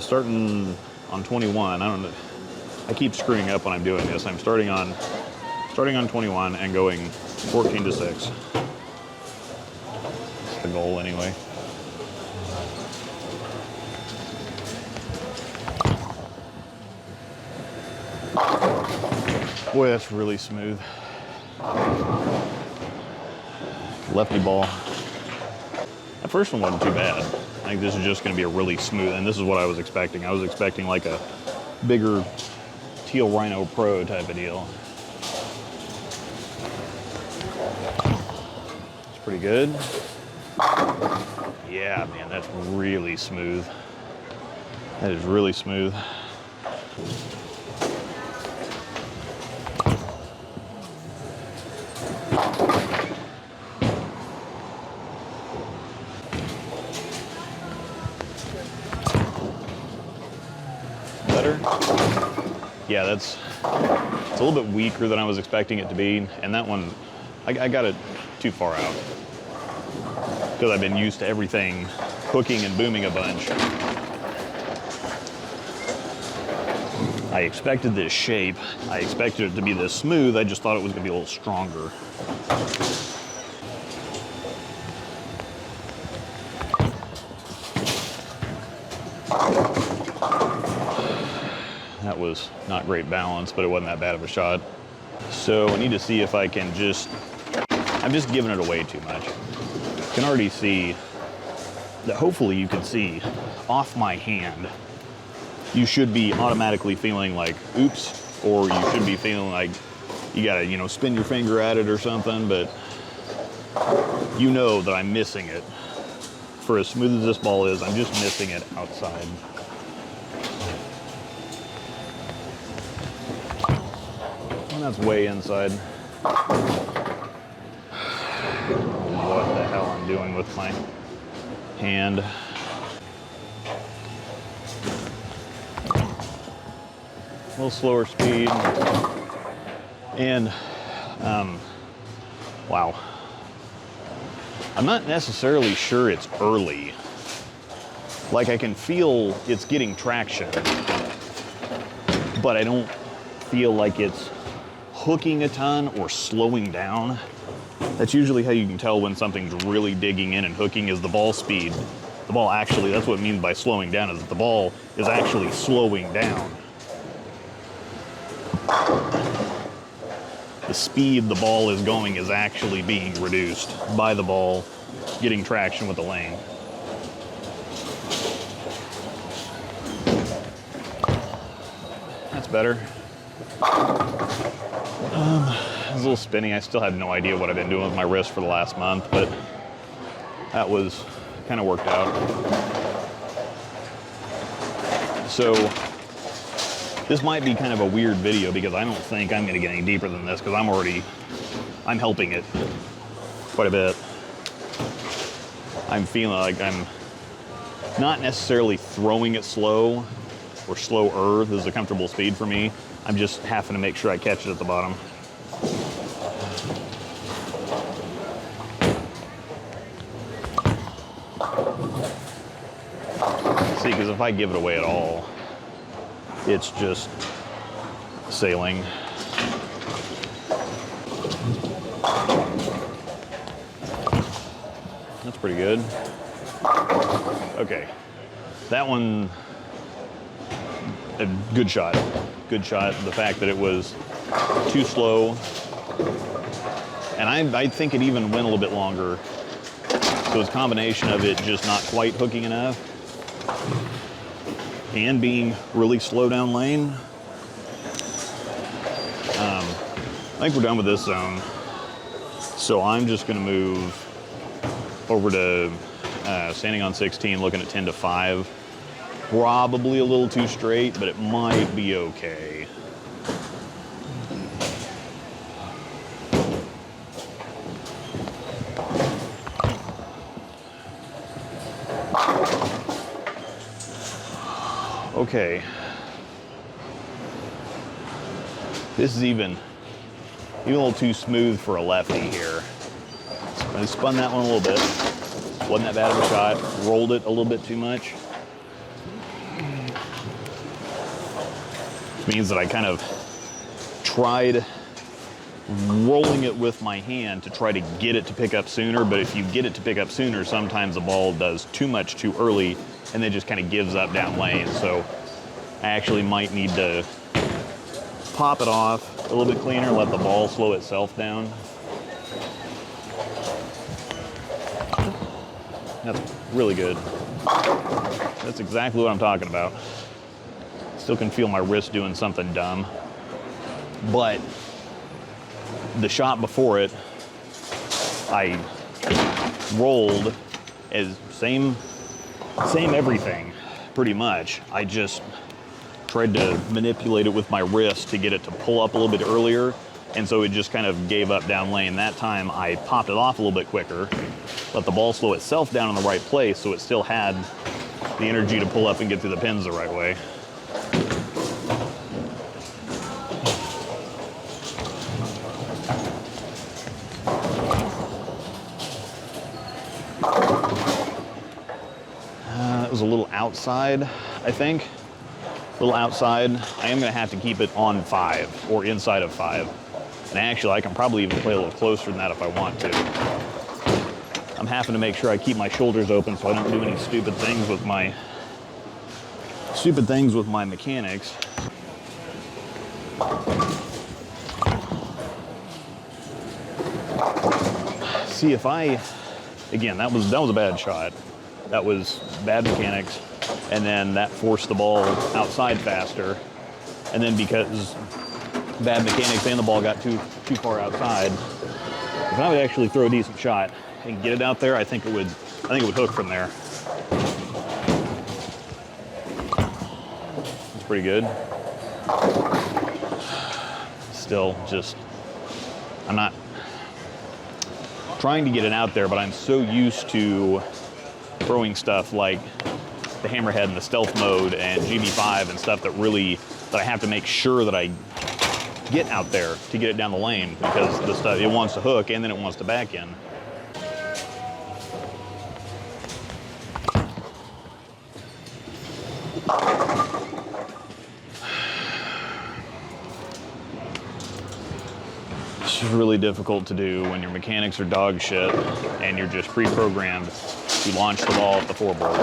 Starting on 21. I don't know. I keep screwing up when I'm doing this. I'm starting on 21 and going 14 to 6. That's the goal anyway. Boy, that's really smooth. Lefty ball. That first one wasn't too bad. I think this is just going to be a really smooth, and this is what I was expecting. I was expecting like a bigger Teal Rhino Pro type of deal. It's pretty good. Yeah, man, that's really smooth. That is really smooth. Yeah, it's a little bit weaker than I was expecting it to be, and that one, I got it too far out because I've been used to everything hooking and booming a bunch. I expected this shape. I expected it to be this smooth. I just thought it was going to be a little stronger. That was not great balance, but it wasn't that bad of a shot. So I need to see if I can I'm just giving it away too much. You can already see that, hopefully you can see off my hand, you should be automatically feeling like, oops, or you should be feeling like you gotta, spin your finger at it or something, but you know that I'm missing it. For as smooth as this ball is, I'm just missing it outside. And that's way inside. What the hell I'm doing with my hand. A little slower speed. And, wow. I'm not necessarily sure it's early. Like, I can feel it's getting traction, but I don't feel like it's hooking a ton or slowing down. That's usually how you can tell when something's really digging in and hooking, is the ball speed. The ball actually, that's what it means by slowing down, is that the ball is actually slowing down. The speed the ball is going is actually being reduced by the ball getting traction with the lane. That's better. It's a little spinny. I still have no idea what I've been doing with my wrist for the last month, but that was kind of worked out. So this might be kind of a weird video because I don't think I'm going to get any deeper than this because I'm helping it quite a bit. I'm feeling like I'm not necessarily throwing it slow or slower. This is a comfortable speed for me. I'm just having to make sure I catch it at the bottom. See, because if I give it away at all, it's just sailing. That's pretty good. Okay, that one, a good shot. Good shot. The fact that it was too slow, and I think it even went a little bit longer. So it's a combination of it just not quite hooking enough and being really slow down lane. I think we're done with this zone. So I'm just gonna move over to standing on 16, looking at 10 to 5. Probably a little too straight, but it might be okay. Okay. This is even a little too smooth for a lefty here. I spun that one a little bit. Wasn't that bad of a shot. Rolled it a little bit too much. means that I kind of tried rolling it with my hand to try to get it to pick up sooner, but if you get it to pick up sooner, sometimes the ball does too much too early and then just kind of gives up down lane. So I actually might need to pop it off a little bit cleaner, let the ball slow itself down. That's really good. That's exactly what I'm talking about. Still can feel my wrist doing something dumb, but the shot before it, I rolled as same everything, pretty much. I just tried to manipulate it with my wrist to get it to pull up a little bit earlier, and so it just kind of gave up down lane. That time I popped it off a little bit quicker, let the ball slow itself down in the right place so it still had the energy to pull up and get through the pins the right way. It was a little outside, I think. A little outside. I am going to have to keep it on 5 or inside of 5. And actually, I can probably even play a little closer than that if I want to. I'm having to make sure I keep my shoulders open so I don't do any stupid things with my mechanics. See if again, that was a bad shot. That was bad mechanics, and then that forced the ball outside faster. And then because bad mechanics and the ball got too far outside, if I would actually throw a decent shot and get it out there, I think it would hook from there. It's pretty good. Still, I'm not trying to get it out there, but I'm so used to throwing stuff like the hammerhead and the stealth mode and GB5 and stuff that I have to make sure that I get out there to get it down the lane, because the stuff, it wants to hook and then it wants to back in. It's just really difficult to do when your mechanics are dog shit and you're just pre-programmed to launch the ball at the floorboard.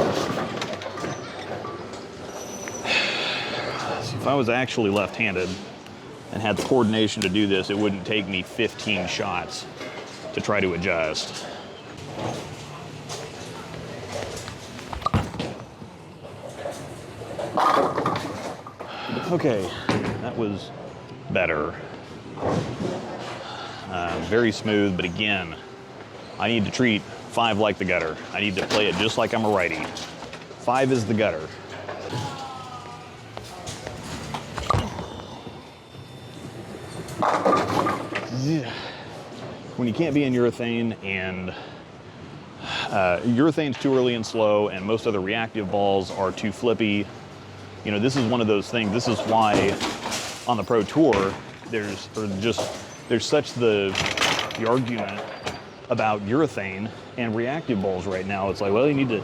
See, if I was actually left-handed and had the coordination to do this, it wouldn't take me 15 shots to try to adjust. Okay, that was better. Very smooth, but again, I need to treat 5 like the gutter. I need to play it just like I'm a righty. 5 is the gutter. When you can't be in urethane, and urethane's too early and slow, and most other reactive balls are too flippy, you know, this is one of those things. This is why on the Pro Tour, there's such the argument about urethane and reactive balls right now. It's like, well, you need to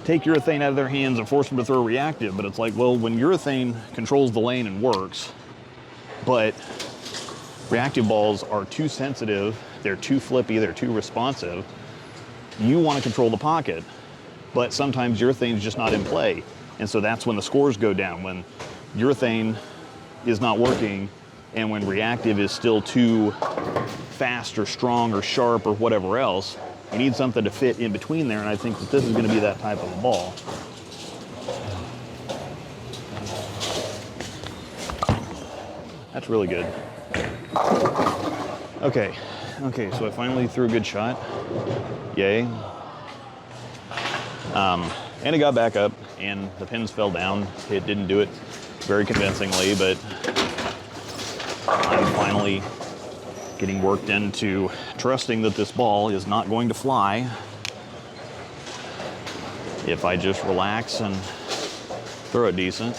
take urethane out of their hands and force them to throw reactive. But it's like, well, when urethane controls the lane and works, but reactive balls are too sensitive, they're too flippy, they're too responsive, you want to control the pocket, but sometimes urethane's just not in play. And so that's when the scores go down, when urethane is not working and when reactive is still too fast or strong or sharp or whatever else. You need something to fit in between there, and I think that this is going to be that type of a ball. That's really good. Okay, so I finally threw a good shot. Yay. And it got back up, and the pins fell down. It didn't do it very convincingly, but I'm finally getting worked into trusting that this ball is not going to fly if I just relax and throw it decent.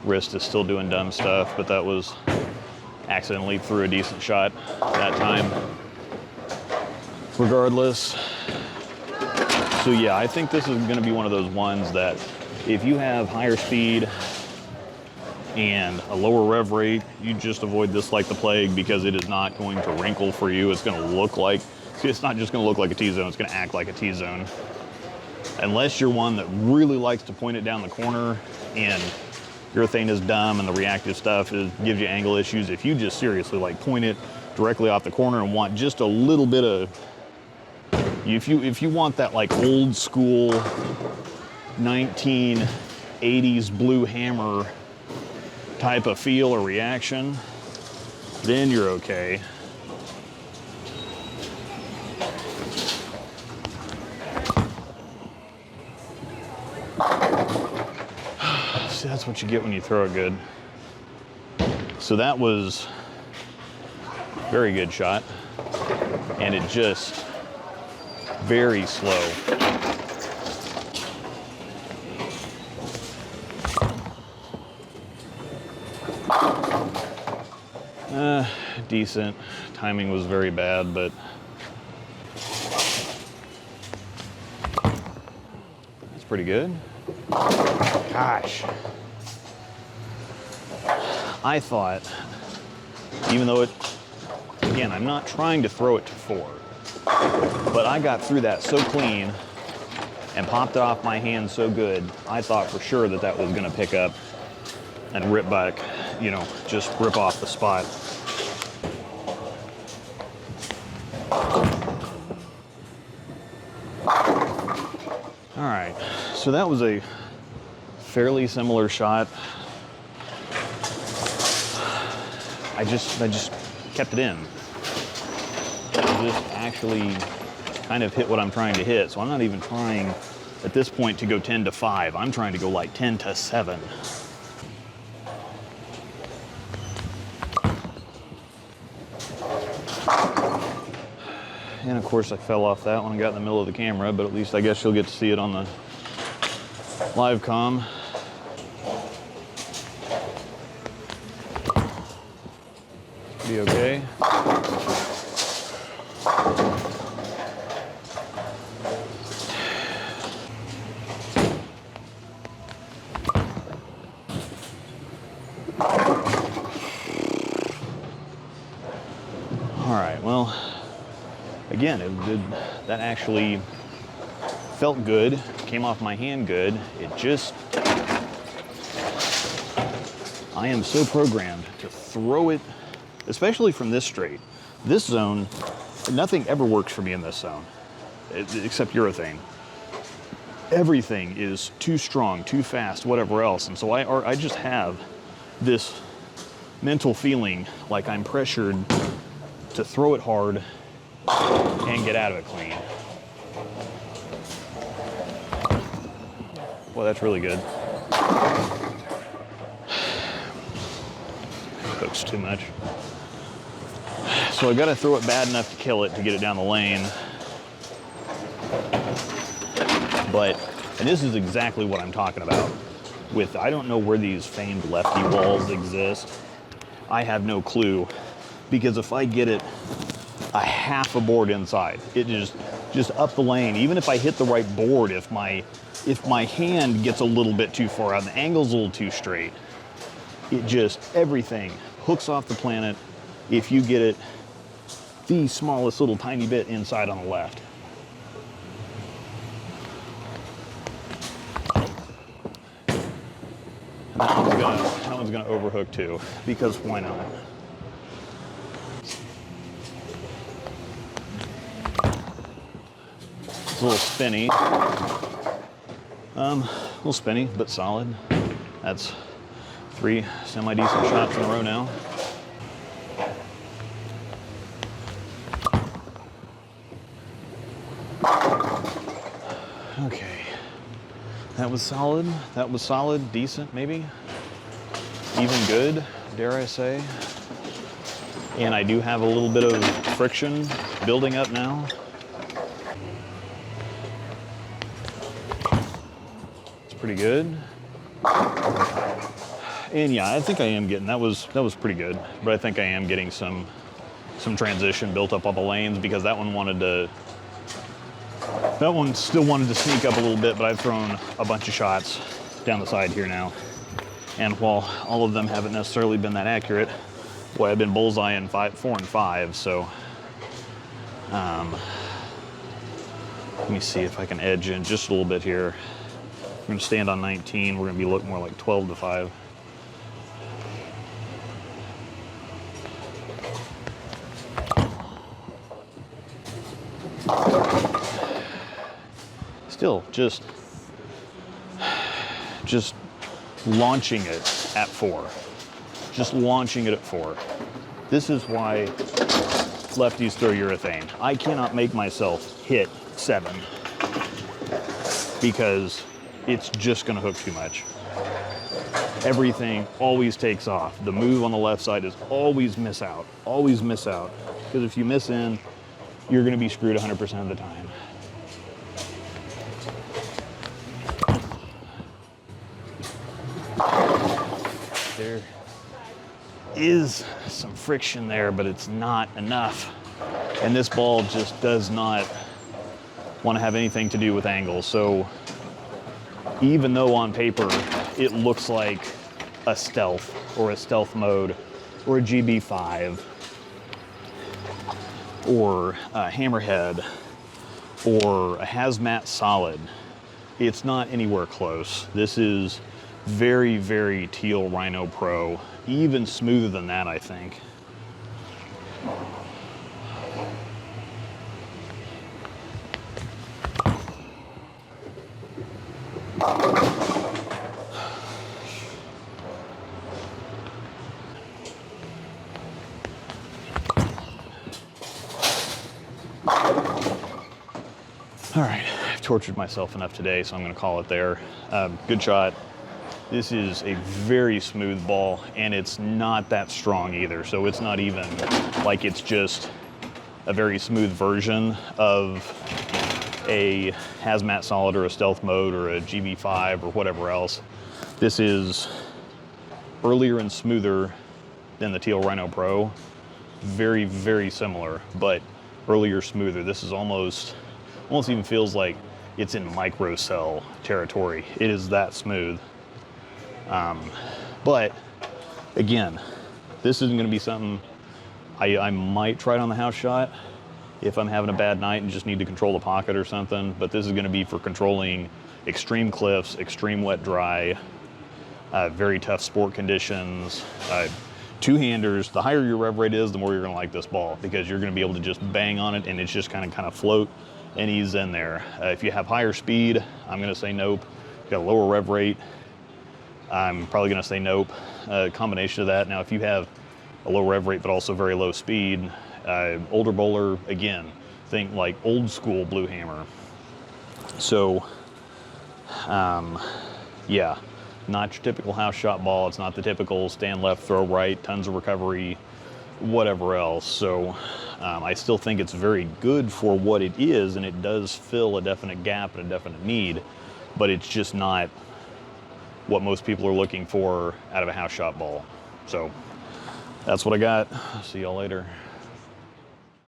Wrist is still doing dumb stuff, but that was accidentally threw a decent shot that time. Regardless. So yeah, I think this is gonna be one of those ones that if you have higher speed and a lower rev rate, you just avoid this like the plague, because it is not going to wrinkle for you. It's gonna look like, it's not just gonna look like a T-zone, it's gonna act like a T-zone. Unless you're one that really likes to point it down the corner and urethane is dumb and the reactive stuff gives you angle issues. If you just seriously like point it directly off the corner and want just a little bit of, if you want that like old school 1980s blue hammer type of feel or reaction, then you're okay. See, that's what you get when you throw it good. So that was a very good shot, and it just very slow. Decent. Timing was very bad, but that's pretty good. Gosh. I thought, even though it, again, I'm not trying to throw it to 4, but I got through that so clean and popped it off my hand so good, I thought for sure that that was gonna pick up and rip back, you know, just rip off the spot. All right, so that was a fairly similar shot. I just kept it in. I just actually kind of hit what I'm trying to hit. So I'm not even trying at this point to go 10 to 5. I'm trying to go like 10 to 7. And of course I fell off that one and got in the middle of the camera, but at least I guess you'll get to see it on the live comm. Be okay. All right, well, again, that actually felt good, came off my hand good. It just, I am so programmed to throw it, especially from this straight. This zone, nothing ever works for me in this zone, except urethane. Everything is too strong, too fast, whatever else. And so I just have this mental feeling like I'm pressured to throw it hard and get out of it clean. Well, that's really good. Hooks too much. So I gotta throw it bad enough to kill it to get it down the lane. And this is exactly what I'm talking about. I don't know where these famed Lefty walls exist. I have no clue, because if I get it a half a board inside, it just up the lane. Even if I hit the right board, if my hand gets a little bit too far out and the angle's a little too straight, everything hooks off the planet if you get it the smallest little tiny bit inside on the left. And that one's gonna overhook too, because why not? It's a little spinny. A little spinny, but solid. That's 3 semi-decent shots in a row now. Okay. That was solid. That was solid, decent, maybe. Even good, dare I say. And I do have a little bit of friction building up now. Pretty good. And yeah, I think I am getting, that was pretty good, but I think I am getting some transition built up on the lanes, because that one still wanted to sneak up a little bit, but I've thrown a bunch of shots down the side here now. And while all of them haven't necessarily been that accurate, boy, I've been bullseyeing 4 and 5, so let me see if I can edge in just a little bit here. I'm gonna stand on 19, we're gonna be looking more like 12 to 5. Still, just launching it at 4. Just launching it at 4. This is why lefties throw urethane. I cannot make myself hit 7 because it's just gonna hook too much. Everything always takes off. The move on the left side is always miss out. Always miss out. Because if you miss in, you're gonna be screwed 100% of the time. There is some friction there, but it's not enough. And this ball just does not want to have anything to do with angle. So even though on paper it looks like a stealth or a stealth mode or a GB5 or a hammerhead or a hazmat solid, it's not anywhere close. This is very, very Teal Rhino Pro, even smoother than that, I think. All right, I've tortured myself enough today, so I'm gonna call it there. Good shot. This is a very smooth ball, and it's not that strong either. So it's not even like it's just a very smooth version of a hazmat solid or a stealth mode or a GB5 or whatever else. This is earlier and smoother than the Teal Rhino Pro. Very, very similar, but earlier, smoother. This is almost even feels like it's in microcell territory. It is that smooth. But again, this isn't gonna be something I might try it on the house shot if I'm having a bad night and just need to control the pocket or something, but this is gonna be for controlling extreme cliffs, extreme wet dry, very tough sport conditions, two-handers. The higher your rev rate is, the more you're gonna like this ball, because you're gonna be able to just bang on it and it's just kind of float and ease in there. If you have higher speed, I'm gonna say nope. If you got a lower rev rate, I'm probably gonna say nope. A combination of that. Now, if you have a low rev rate but also very low speed, older bowler, again, think like old school blue hammer. So, yeah, not your typical house shot ball. It's not the typical stand left, throw right, tons of recovery, whatever else. So I still think it's very good for what it is, and it does fill a definite gap and a definite need, but it's just not what most people are looking for out of a house shot ball. So that's what I got. See y'all later.